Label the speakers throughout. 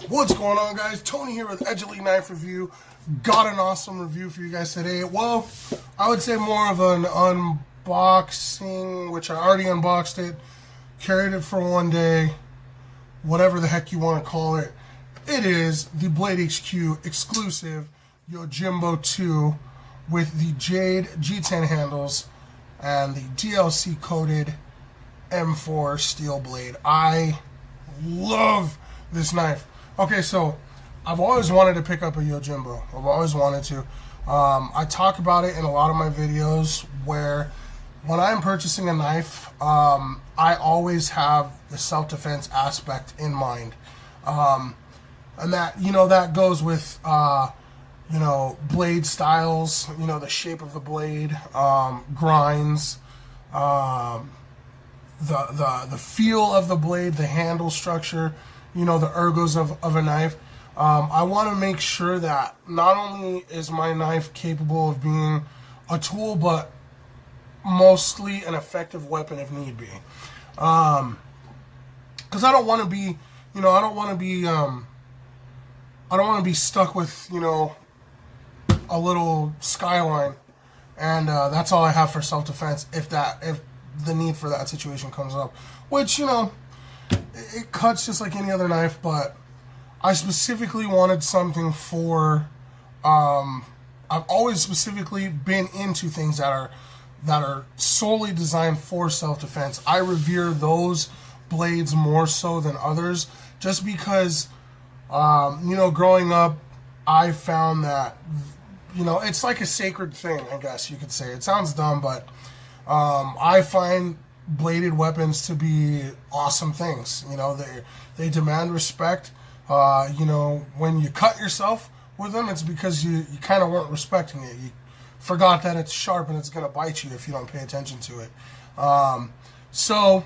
Speaker 1: What's going on, guys? Tony here with Edgeley Knife Review. Got an awesome review for you guys today. Well, I would say more of an unboxing, which I already unboxed it, carried it for one day, whatever the heck you want to call it. It is the Blade HQ exclusive Yojimbo 2 with the Jade G10 handles and the DLC coated M4 steel blade. I love this knife. Okay, so I've always wanted to pick up a Yojimbo. I've always wanted to. I talk about it in a lot of my videos where when I'm purchasing a knife, I always have the self-defense aspect in mind. And that, that goes with, blade styles, the shape of the blade, grinds, the feel of the blade, the handle structure, the ergos of a knife. I want to make sure that not only is my knife capable of being a tool, but mostly an effective weapon if need be. Because I don't want to be, I don't want to be stuck with, a little skyline, and that's all I have for self-defense if the need for that situation comes up, which it cuts just like any other knife. But I specifically wanted something for I've always specifically been into things that are solely designed for self-defense. I revere those blades more so than others, just because growing up I found that it's like a sacred thing, I guess you could say. It sounds dumb, but I find bladed weapons to be awesome things. They demand respect. When you cut yourself with them, it's because you kind of weren't respecting it. You forgot that it's sharp and it's going to bite you if you don't pay attention to it. So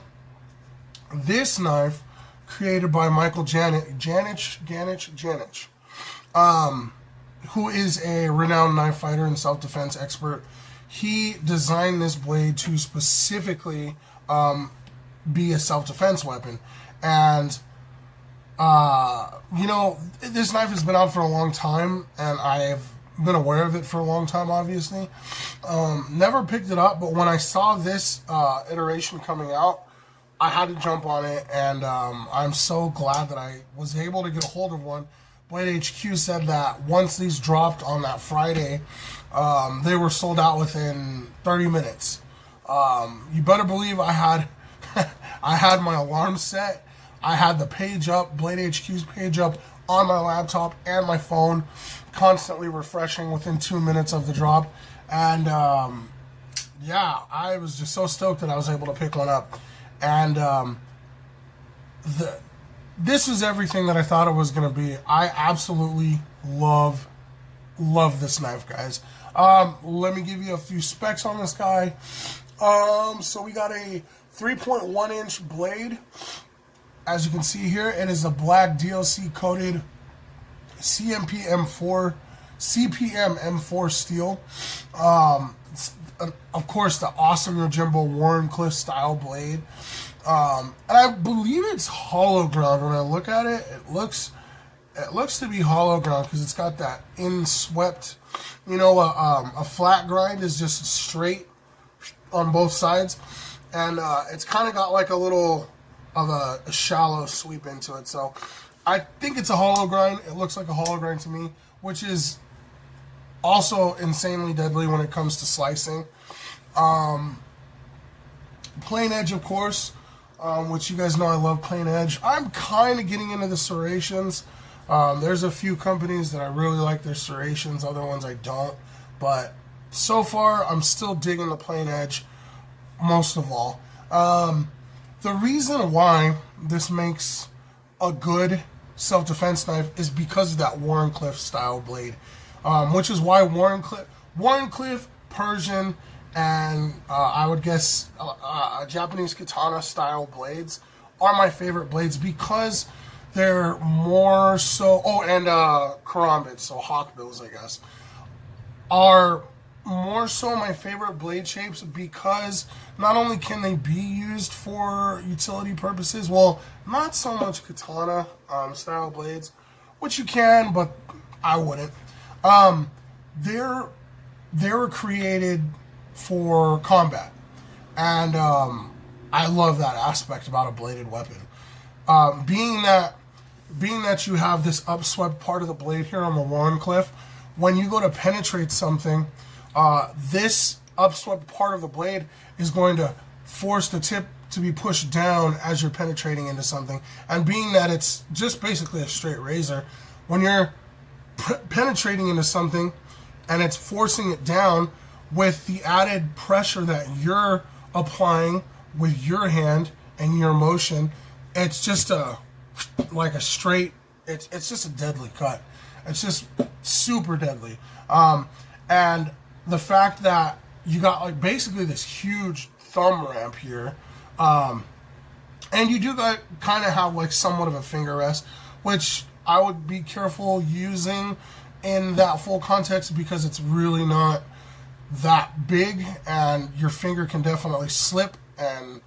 Speaker 1: this knife, created by Michael Janich, who is a renowned knife fighter and self-defense expert. He designed this blade to specifically be a self-defense weapon. And, this knife has been out for a long time, and I've been aware of it for a long time, obviously. Never picked it up, but when I saw this iteration coming out, I had to jump on it, and I'm so glad that I was able to get a hold of one. Blade HQ said that once these dropped on that Friday, they were sold out within 30 minutes. You better believe I had I had my alarm set. I had the page up, Blade HQ's page up on my laptop and my phone, constantly refreshing within 2 minutes of the drop. And yeah, I was just so stoked that I was able to pick one up. And this is everything that I thought it was going to be. I absolutely love this knife, guys. Let me give you a few specs on this guy. So we got a 3.1 inch blade. As you can see here, it is a black DLC coated CPM M4 steel. Of course, the awesome Yojimbo Warncliffe style blade. And I believe it's hollow ground. When I look at it, it looks to be hollow ground because it's got that inswept, a flat grind is just straight on both sides, and it's kind of got like a little of a shallow sweep into it. So I think it's a hollow grind. It looks like a hollow grind to me, which is also insanely deadly when it comes to slicing. Plain edge, of course. Which you guys know I love plain edge. I'm kind of getting into the serrations. There's a few companies that I really like their serrations, other ones I don't. But so far, I'm still digging the plain edge most of all. The reason why this makes a good self-defense knife is because of that Warncliffe style blade, which is why Warncliffe, Persian, and I would guess Japanese katana style blades are my favorite blades because they're more so, and karambits, so hawkbills, I guess, are more so my favorite blade shapes because not only can they be used for utility purposes, well, not so much katana style blades, which you can, but I wouldn't. They're they were created for combat, and I love that aspect about a bladed weapon. Being that you have this upswept part of the blade here on the lawn cliff, when you go to penetrate something, this upswept part of the blade is going to force the tip to be pushed down as you're penetrating into something. And being that it's just basically a straight razor, when you're penetrating into something and it's forcing it down with the added pressure that you're applying with your hand and your motion, it's just like a straight, it's just a deadly cut. It's just super deadly. And the fact that you got like basically this huge thumb ramp here, and you do kind of have like somewhat of a finger rest, which I would be careful using in that full context because it's really not that big and your finger can definitely slip, and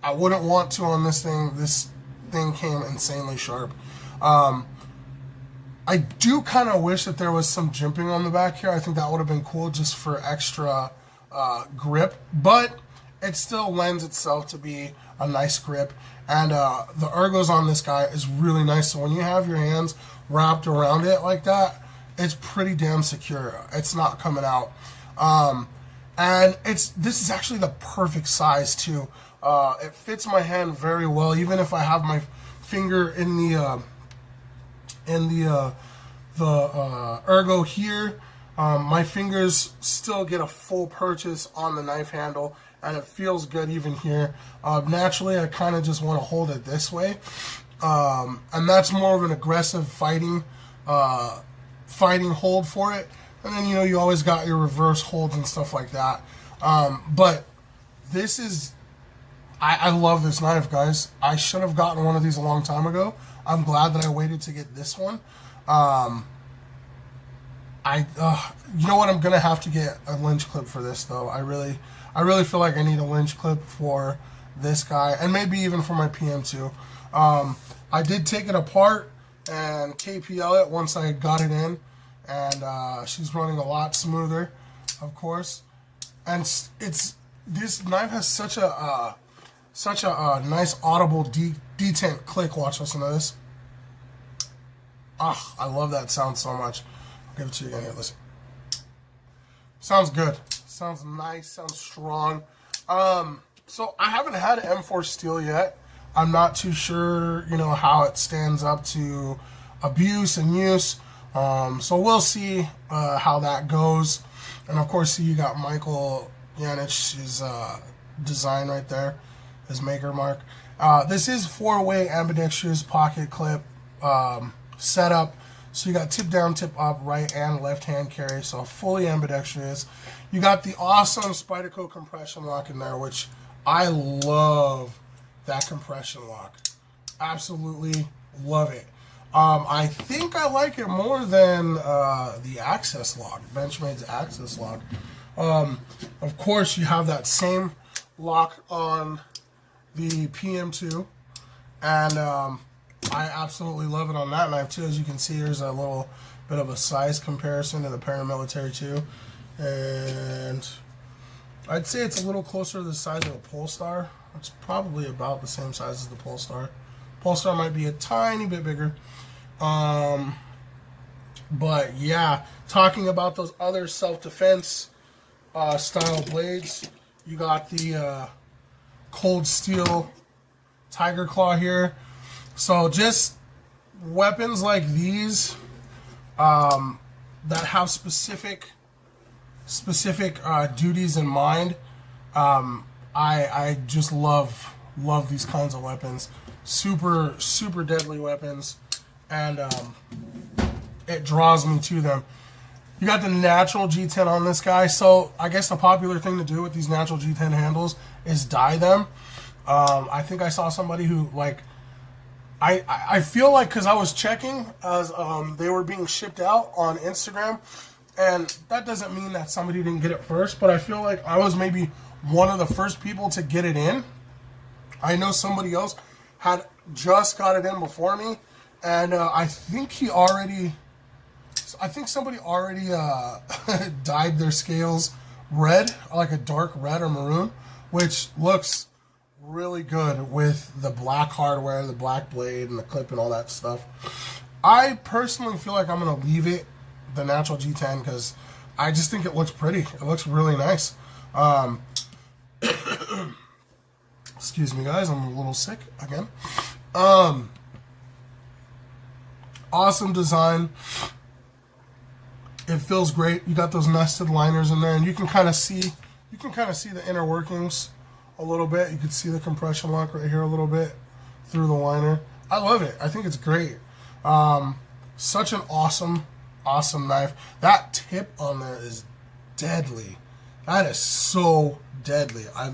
Speaker 1: I wouldn't want to on this thing. This thing came insanely sharp. I do kind of wish that there was some jimping on the back here. I think that would have been cool just for extra grip, but it still lends itself to be a nice grip. And the ergos on this guy is really nice. So when you have your hands wrapped around it like that, it's pretty damn secure. It's not coming out. And this is actually the perfect size too. It fits my hand very well, even if I have my finger in the ergo here. My fingers still get a full purchase on the knife handle, and it feels good even here. Naturally, I kind of just want to hold it this way, and that's more of an aggressive fighting hold for it. And then you always got your reverse holds and stuff like that. But this is, I love this knife, guys. I should have gotten one of these a long time ago. I'm glad that I waited to get this one. You know what? I'm gonna have to get a lynch clip for this, though. I really feel like I need a lynch clip for this guy, and maybe even for my PM2. I did take it apart and KPL it once I got it in, and she's running a lot smoother, of course. And this knife has such a nice audible detent click. Watch, listen to this. Ah, I love that sound so much. I'll give it to you again here. Listen. Sounds good. Sounds nice. Sounds strong. So I haven't had an M4 steel yet. I'm not too sure, how it stands up to abuse and use. So we'll see how that goes. And of course, see, you got Michael Yanich's design right there, his maker mark. This is 4-way ambidextrous pocket clip setup. So you got tip down, tip up, right and left hand carry. So fully ambidextrous. You got the awesome Spyderco compression lock in there, which I love that compression lock. Absolutely love it. I think I like it more than the Access lock, Benchmade's Access lock. Of course, you have that same lock on the PM2, and I absolutely love it on that knife too. As you can see, there's a little bit of a size comparison to the Paramilitary too, and I'd say it's a little closer to the size of a Polestar. It's probably about the same size as the Polestar. Polestar might be a tiny bit bigger. But yeah, talking about those other self-defense style blades, you got the cold steel Tiger Claw here. So just weapons like these that have specific duties in mind. I just love these kinds of weapons. Super deadly weapons, and it draws me to them. You got the natural G10 on this guy, so I guess the popular thing to do with these natural G10 handles is dye them. I think I saw somebody who, like, I feel like, because I was checking as they were being shipped out on Instagram, And that doesn't mean that somebody didn't get it first, but I feel like I was maybe one of the first people to get it in. I know somebody else had just got it in before me, and I think somebody already dyed their scales red, like a dark red or maroon, which looks really good with the black hardware, the black blade, and the clip and all that stuff. I personally feel like I'm going to leave it the natural G10 because I just think it looks pretty. It looks really nice. Excuse me, guys. I'm a little sick again. Awesome design. It feels great. You got those nested liners in there, and you can kind of see the inner workings a little bit. You can see the compression lock right here a little bit through the liner. I love it. I think it's great. Such an awesome knife. That tip on there is deadly. That is so deadly. I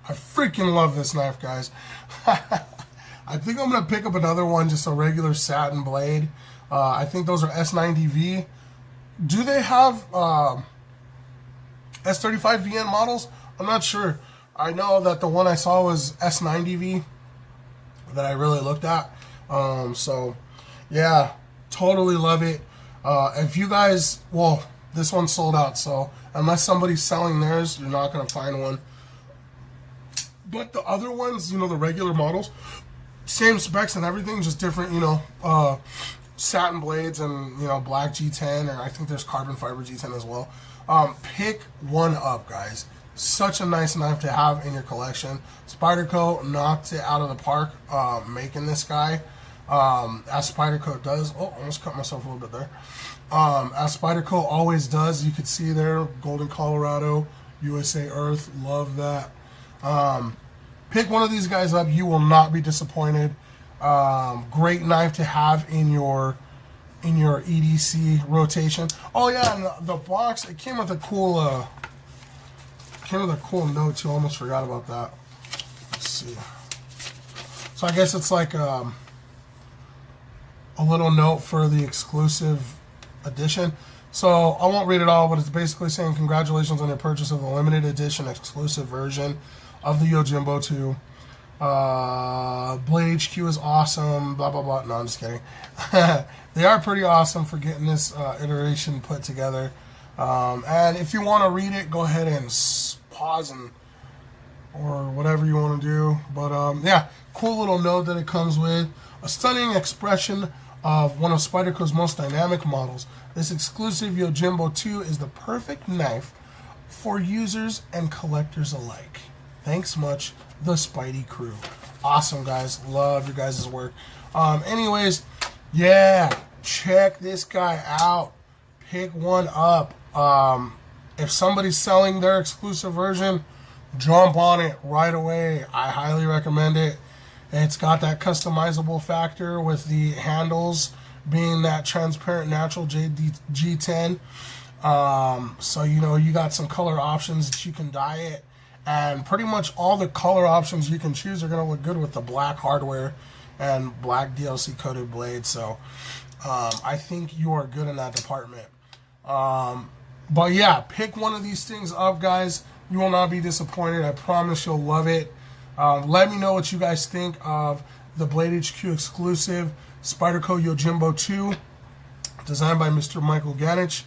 Speaker 1: freaking love this knife, guys. I think I'm going to pick up another one, just a regular satin blade. I think those are S90V. Do they have S35VN models? I'm not sure. I know that the one I saw was S90V that I really looked at. So, yeah, totally love it. If you guys, well, this one's sold out, so unless somebody's selling theirs, you're not going to find one. But the other ones, you know, the regular models, same specs and everything, just different, you know, satin blades and, you know, black G10, or I think there's carbon fiber G10 as well. Pick one up, guys. Such a nice knife to have in your collection. Spyderco knocked it out of the park making this guy, as Spyderco does. Oh, almost cut myself a little bit there. As Spyderco always does. You could see there, Golden, Colorado, USA Earth. Love that. Pick one of these guys up. You will not be disappointed. Great knife to have in your EDC rotation. Oh yeah, and the box, it came with a cool note too. Almost forgot about that. Let's see. So I guess it's like a little note for the exclusive edition. So I won't read it all, but it's basically saying congratulations on your purchase of the limited edition exclusive version of the Yojimbo 2. Blade HQ is awesome, blah blah blah. No, I'm just kidding. They are pretty awesome for getting this iteration put together. And if you want to read it, go ahead and pause or whatever you want to do. But yeah, cool little note that it comes with. A stunning expression of one of Spyderco's most dynamic models. This exclusive Yojimbo 2 is the perfect knife for users and collectors alike. Thanks much, the Spidey crew. Awesome, guys. Love your guys' work. Anyways, yeah, check this guy out. Pick one up. If somebody's selling their exclusive version, jump on it right away. I highly recommend it. It's got that customizable factor with the handles being that transparent natural G10. So, you know, you got some color options that you can dye it. And pretty much all the color options you can choose are going to look good with the black hardware and black DLC coated blade. So I think you are good in that department. But yeah, pick one of these things up, guys. You will not be disappointed. I promise you'll love it. Let me know what you guys think of the Blade HQ exclusive Spyderco Yojimbo 2, designed by Mr. Michael Ganich.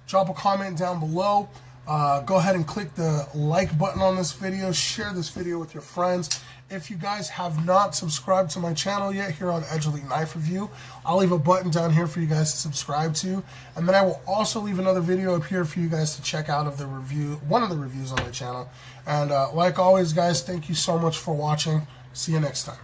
Speaker 1: Drop a comment down below. Go ahead and click the like button on this video. Share this video with your friends. If you guys have not subscribed to my channel yet here on Edge Elite Knife Review, I'll leave a button down here for you guys to subscribe to. And then I will also leave another video up here for you guys to check out of the review, one of the reviews on my channel. And like always, guys, thank you so much for watching. See you next time.